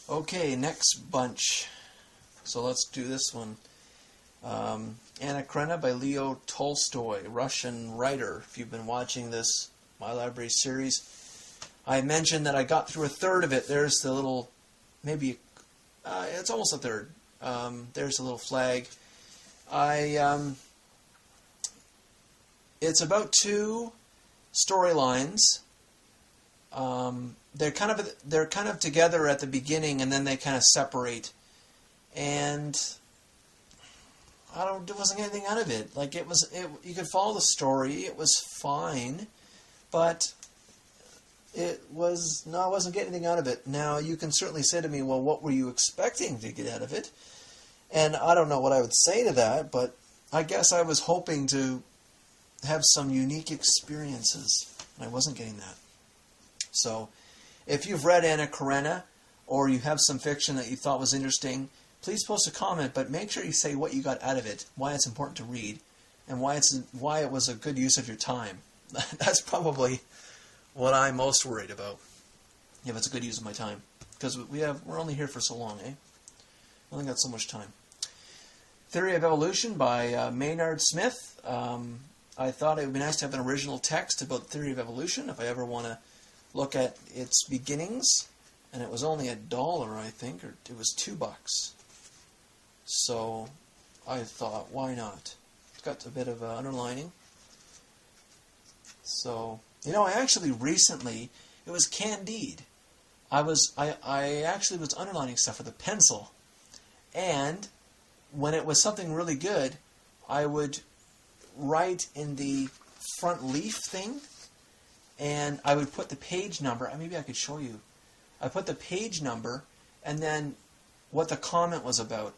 Okay, next bunch. So let's do this one. Anna Karenina by Leo Tolstoy, Russian writer. If you've been watching this My Library series, I mentioned that I got through a third of it. There's the little, maybe, it's almost a third. There's a little flag. It's about two storylines. They're kind of together at the beginning, and then they kind of separate. And there wasn't anything out of it. Like you could follow the story. It was fine, but I wasn't getting anything out of it. Now you can certainly say to me, well, what were you expecting to get out of it? And I don't know what I would say to that, but I guess I was hoping to have some unique experiences, and I wasn't getting that. So, if you've read Anna Karenina, or you have some fiction that you thought was interesting, please post a comment, but make sure you say what you got out of it, why it's important to read, and why it was a good use of your time. That's probably what I'm most worried about, if it's a good use of my time. Because we're only here for so long, eh? I only got so much time. Theory of Evolution by Maynard Smith. I thought it would be nice to have an original text about Theory of Evolution if I ever want to look at its beginnings. And it was only $1, I think, or it was $2. So I thought, why not? It's got a bit of underlining. So, I actually recently, it was Candide. I actually was underlining stuff with a pencil. And when it was something really good, I would write in the front leaf thing, and I would put the page number. Maybe I could show you. I put the page number and then what the comment was about.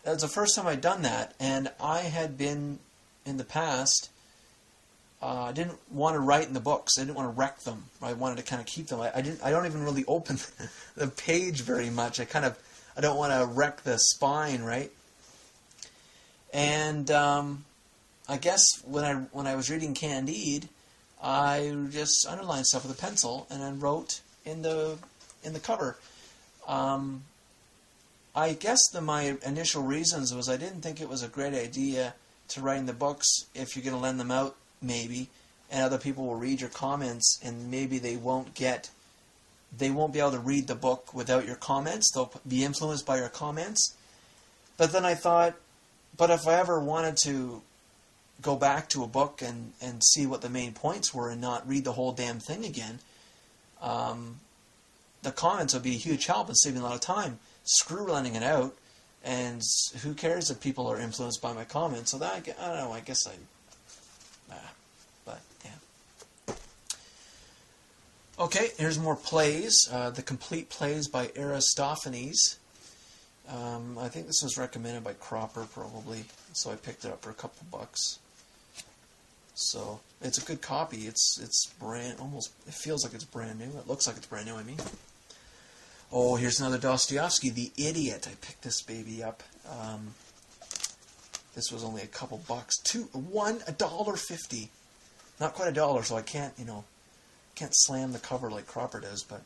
That was the first time I'd done that, and I had been, in the past, I didn't want to write in the books. I didn't want to wreck them. I wanted to kind of keep them. I don't even really open the page very much. I don't want to wreck the spine, right? And I guess when I was reading Candide, I just underlined stuff with a pencil and then wrote in the cover. I guess my initial reasons was I didn't think it was a great idea to write in the books if you're going to lend them out, maybe, and other people will read your comments, and maybe they won't be able to read the book without your comments. They'll be influenced by your comments. But then I thought, but if I ever wanted to go back to a book and see what the main points were and not read the whole damn thing again, the comments would be a huge help and save me a lot of time. Screw lending it out, and who cares if people are influenced by my comments? So that, I don't know, I guess but yeah. Okay, here's more plays. The Complete Plays by Aristophanes. I think this was recommended by Cropper, probably, so I picked it up for a couple bucks. So it's a good copy. It's almost. It feels like it's brand new. It looks like it's brand new. I mean. Oh, here's another Dostoevsky, The Idiot. I picked this baby up. This was only a couple bucks. $1.50. Not quite $1, so I can't slam the cover like Cropper does. But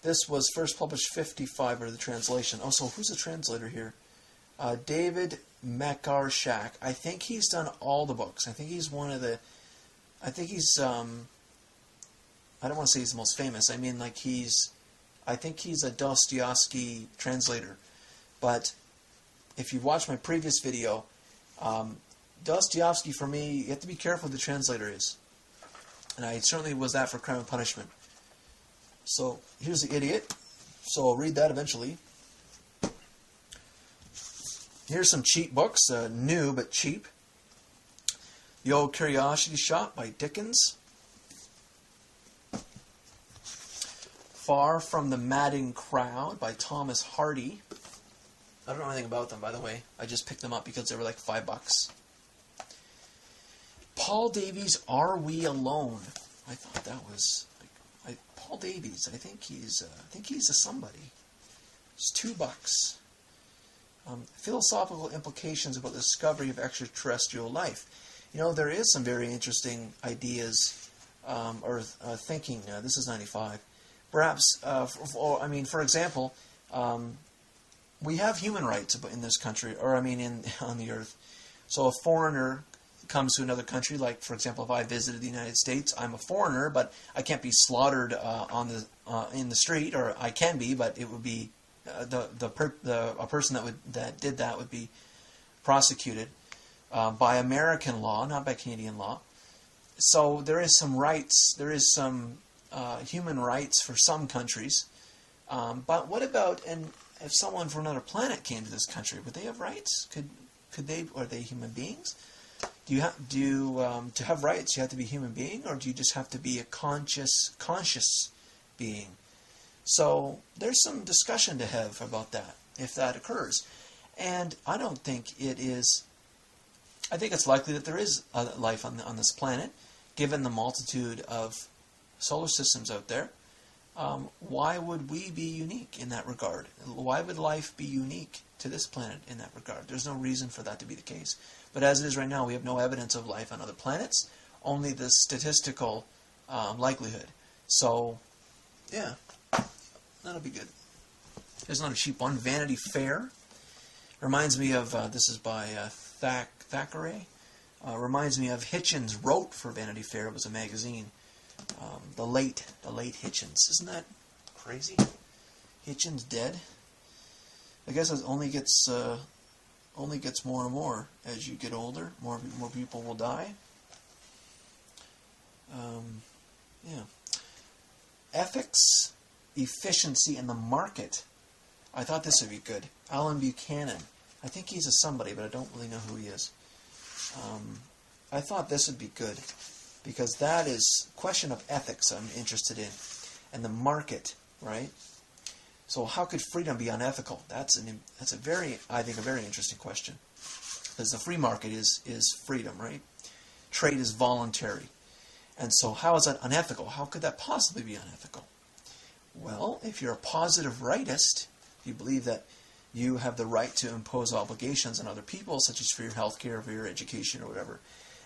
this was first published 55 under the translation. Oh, so who's the translator here? David Makarshak. I think he's done all the books. I think he's one of the. I think he's. I don't want to say he's the most famous. I mean, like I think he's a Dostoevsky translator. But if you've watched my previous video, Dostoevsky, for me, you have to be careful who the translator is. And I certainly was that for Crime and Punishment. So here's The Idiot. So I'll read that eventually. Here's some cheap books, new but cheap. The Old Curiosity Shop by Dickens. Far from the Madding Crowd by Thomas Hardy. I don't know anything about them, by the way. I just picked them up because they were like $5. Paul Davies' Are We Alone? I thought that was Paul Davies. I think he's a somebody. It's $2. Philosophical implications about the discovery of extraterrestrial life. There is some very interesting ideas or thinking. This is 95. Perhaps, for example, we have human rights in this country, on the earth. So a foreigner comes to another country, like, for example, if I visited the United States, I'm a foreigner, but I can't be slaughtered in the street, or I can be, but it would be a person that did that would be prosecuted by American law, not by Canadian law. So there is some rights, there is some human rights for some countries. But what about, and if someone from another planet came to this country, would they have rights? Could they? Are they human beings? To have rights, you have to be a human being, or do you just have to be a conscious being? So there's some discussion to have about that, if that occurs. And I don't think it is. I think it's likely that there is life on this planet, given the multitude of solar systems out there. Why would we be unique in that regard? Why would life be unique to this planet in that regard? There's no reason for that to be the case. But as it is right now, we have no evidence of life on other planets, only the statistical likelihood. So, yeah, that'll be good. Here's another cheap one, Vanity Fair. Reminds me of, this is by Thackeray. Reminds me of Hitchens wrote for Vanity Fair. It was a magazine. The late Hitchens. Isn't that crazy? Hitchens dead. I guess it only gets more and more as you get older. More people will die. Yeah. Ethics, efficiency, and the market. I thought this would be good. Alan Buchanan. I think he's a somebody, but I don't really know who he is. I thought this would be good, because that is a question of ethics I'm interested in, and the market, right? So how could freedom be unethical? That's a very interesting question, because the free market is freedom, right? Trade is voluntary, and so how is that unethical? How could that possibly be unethical? Well, if you're a positive rightist, if you believe that you have the right to impose obligations on other people, such as for your health care, for your education, or whatever,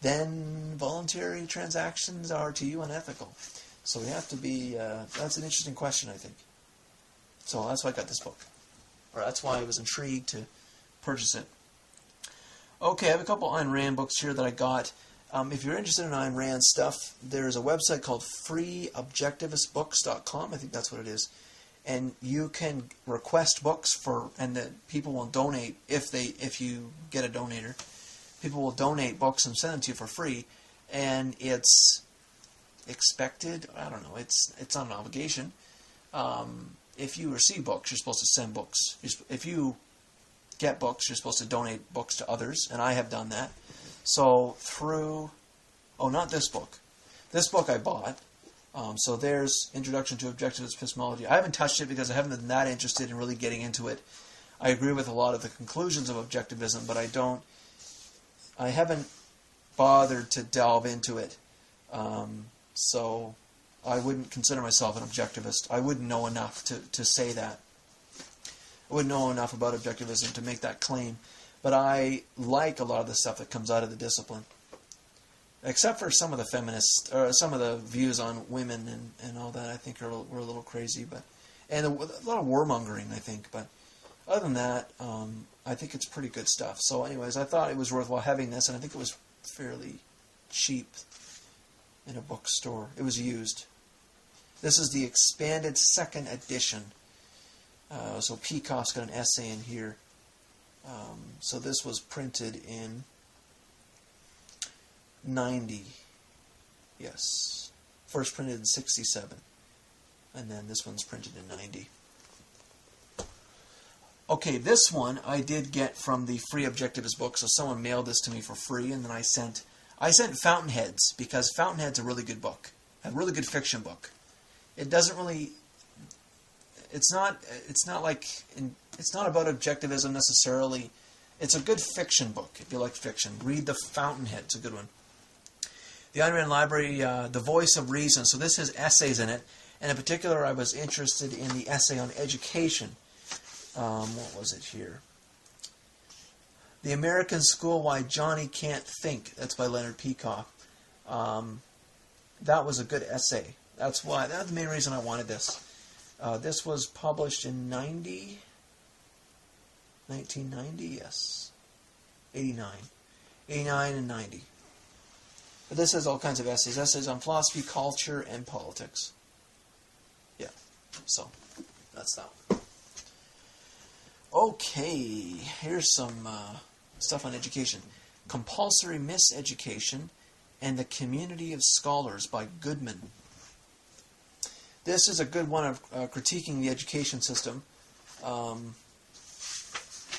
then voluntary transactions are to you unethical. So we have to be, that's an interesting question, I think. So that's why I got this book. Or that's why I was intrigued to purchase it. Okay, I have a couple Ayn Rand books here that I got. If you're interested in Ayn Rand stuff, there's a website called freeobjectivistbooks.com. I think that's what it is. And you can request books and the people will donate if you get a donator. People will donate books and send them to you for free, and it's expected. I don't know. It's not an obligation. If you receive books, you're supposed to send books. If you get books, you're supposed to donate books to others, and I have done that. So not this book. This book I bought. So there's Introduction to Objectivist Epistemology. I haven't touched it because I haven't been that interested in really getting into it. I agree with a lot of the conclusions of objectivism, but I haven't bothered to delve into it. So I wouldn't consider myself an objectivist. I wouldn't know enough to say that. I wouldn't know enough about objectivism to make that claim. But I like a lot of the stuff that comes out of the discipline. Except for some of the feminists, or some of the views on women and all that, I think were a little crazy. And a lot of warmongering, I think. But other than that, I think it's pretty good stuff. So anyways, I thought it was worthwhile having this, and I think it was fairly cheap in a bookstore. It was used. This is the expanded second edition. So Peikoff's got an essay in here. So this was printed in 90. Yes. First printed in 67. And then this one's printed in 90. Okay, this one I did get from the Free Objectivist book. So someone mailed this to me for free, and then I sent Fountainheads, because Fountainhead's a really good book. A really good fiction book. It doesn't really... It's not about objectivism necessarily. It's a good fiction book, if you like fiction. Read The Fountainhead. It's a good one. The Ayn Rand Library, The Voice of Reason. So this has essays in it. And in particular, I was interested in the essay on education. What was it here? The American School, Why Johnny Can't Think. That's by Leonard Peikoff. That was a good essay. That's the main reason I wanted this. This was published in 1990, yes. 89 and 90. But this has all kinds of essays. Essays on philosophy, culture, and politics. Yeah, so that's that one. Okay, here's some stuff on education. Compulsory Miseducation and the Community of Scholars by Goodman. This is a good one of critiquing the education system.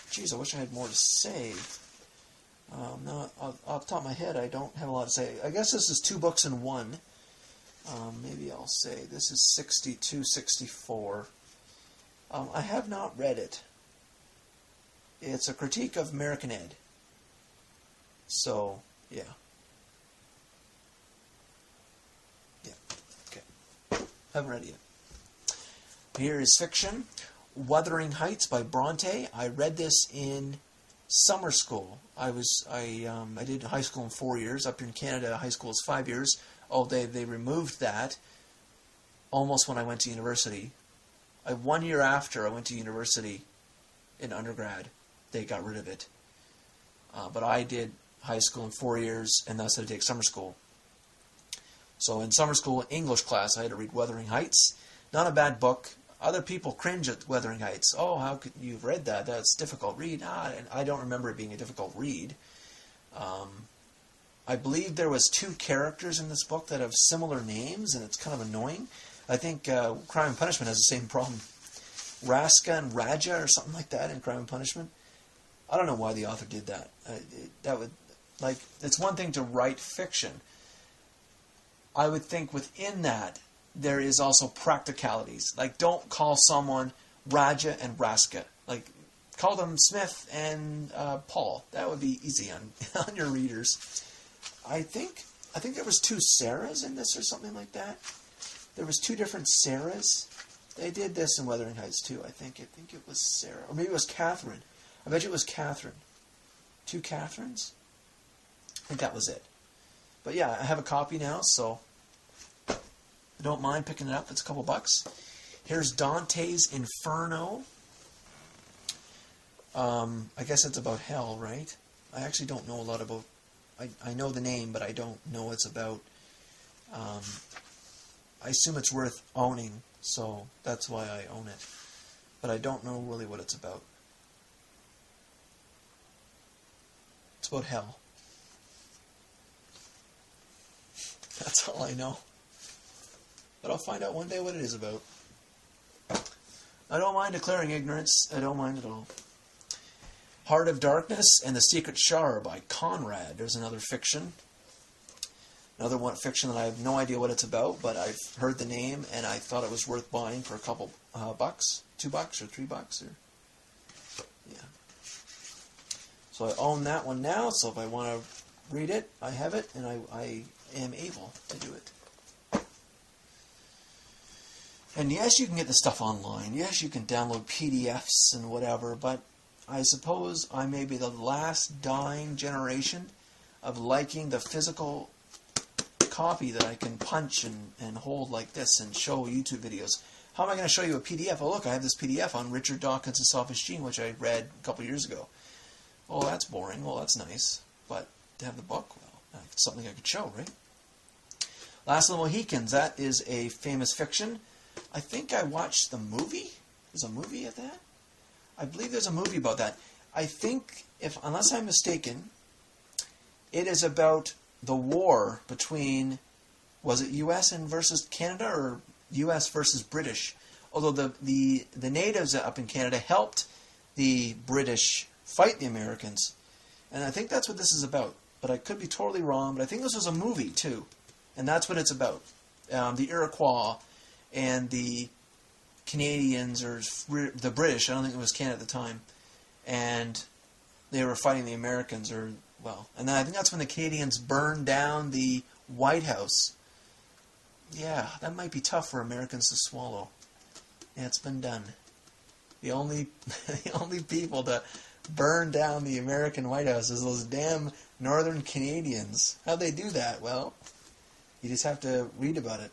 Geez, I wish I had more to say. No, off the top of my head, I don't have a lot to say. I guess this is 2 books in one. Maybe I'll say this is 62, 64. I have not read it. It's a critique of American Ed. So, yeah. Yeah, okay. Haven't read it yet. Here is fiction. Wuthering Heights by Bronte. I read this in summer school. I did high school in 4 years. Up here in Canada, high school is 5 years. Oh, they removed that almost when I went to university. 1 year after I went to university in undergrad, they got rid of it. But I did high school in 4 years, and thus I had to take summer school. So in summer school English class, I had to read Wuthering Heights. Not a bad book. Other people cringe at Wuthering Heights. Oh, how could you've read that? That's a difficult read. And I don't remember it being a difficult read. I believe there was 2 characters in this book that have similar names, and it's kind of annoying. I think Crime and Punishment has the same problem. Raska and Raja or something like that in Crime and Punishment. I don't know why the author did that. It's one thing to write fiction. I would think within that there is also practicalities. Like, don't call someone Raja and Raska. Like, call them Smith and Paul. That would be easy on your readers. I think there was 2 Sarahs in this or something like that. There was 2 different Sarahs. They did this in Wuthering Heights too. I think it was Sarah, or maybe it was Catherine. I bet you it was Catherine. 2 Catherines? I think that was it. But yeah, I have a copy now, so I don't mind picking it up. It's a couple bucks. Here's Dante's Inferno. I guess it's about hell, right? I actually don't know a lot about... I know the name, but I don't know what it's about. I assume it's worth owning, so that's why I own it. But I don't know really what it's about. It's about hell. That's all I know. But I'll find out one day what it is about. I don't mind declaring ignorance. I don't mind at all. Heart of Darkness and the Secret Shower by Conrad. There's another fiction. Another one fiction that I have no idea what it's about, but I've heard the name and I thought it was worth buying for a couple bucks. $2 or $3 or... Yeah. So I own that one now, so if I want to read it, I have it, and I am able to do it. And yes, you can get the stuff online. Yes, you can download PDFs and whatever, but I suppose I may be the last dying generation of liking the physical copy that I can punch and hold like this and show YouTube videos. How am I going to show you a PDF? Oh, look, I have this PDF on Richard Dawkins' Selfish Gene, which I read a couple years ago. Oh, that's boring. Well, that's nice. But to have the book, well, it's something I could show, right? Last of the Mohicans. That is a famous fiction. I think I watched the movie. There's a movie of that? I believe there's a movie about that. I think, unless I'm mistaken, it is about the war between, was it U.S. versus Canada or U.S. versus British? Although the natives up in Canada helped the British fight the Americans. And I think that's what this is about. But I could be totally wrong. But I think this was a movie, too. And that's what it's about. The Iroquois and the Canadians, or the British, I don't think it was Canada at the time, and they were fighting the Americans, and then I think that's when the Canadians burned down the White House. Yeah, that might be tough for Americans to swallow. Yeah, it's been done. The only people to burn down the American White House is those damn Northern Canadians. How'd they do that? Well, you just have to read about it.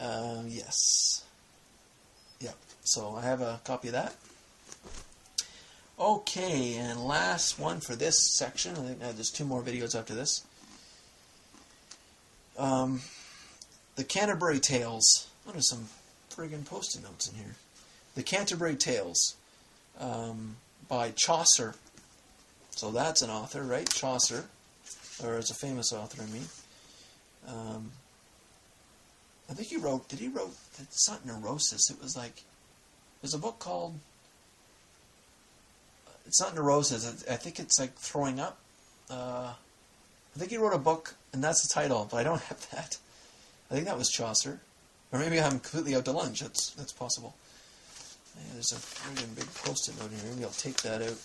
Yes. Yep. So I have a copy of that. Okay, and last one for this section. I think there's 2 more videos after this. The Canterbury Tales. Oh, there's some friggin' post-it notes in here. The Canterbury Tales by Chaucer. So that's an author, right? Chaucer. Or it's a famous author, I mean. I think he wrote... It's not Neurosis. It was like... There's a book called... It's not Neurosis. I think it's like Throwing Up. I think he wrote a book, and that's the title, but I don't have that. I think that was Chaucer. Or maybe I'm completely out to lunch. That's possible. Yeah, there's a really big post-it note here. Maybe I'll take that out.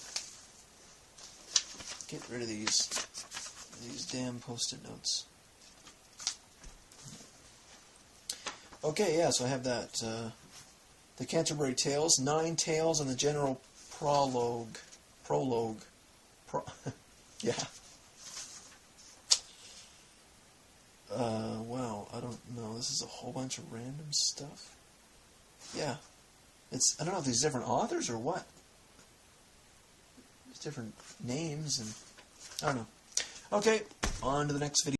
Get rid of these damn post-it notes. Okay, yeah, so I have that. The Canterbury Tales, 9 tales and the general prologue. Yeah. Wow, I don't know. This is a whole bunch of random stuff. Yeah. I don't know if these different authors or what. There's different names and I don't know. Okay, on to the next video.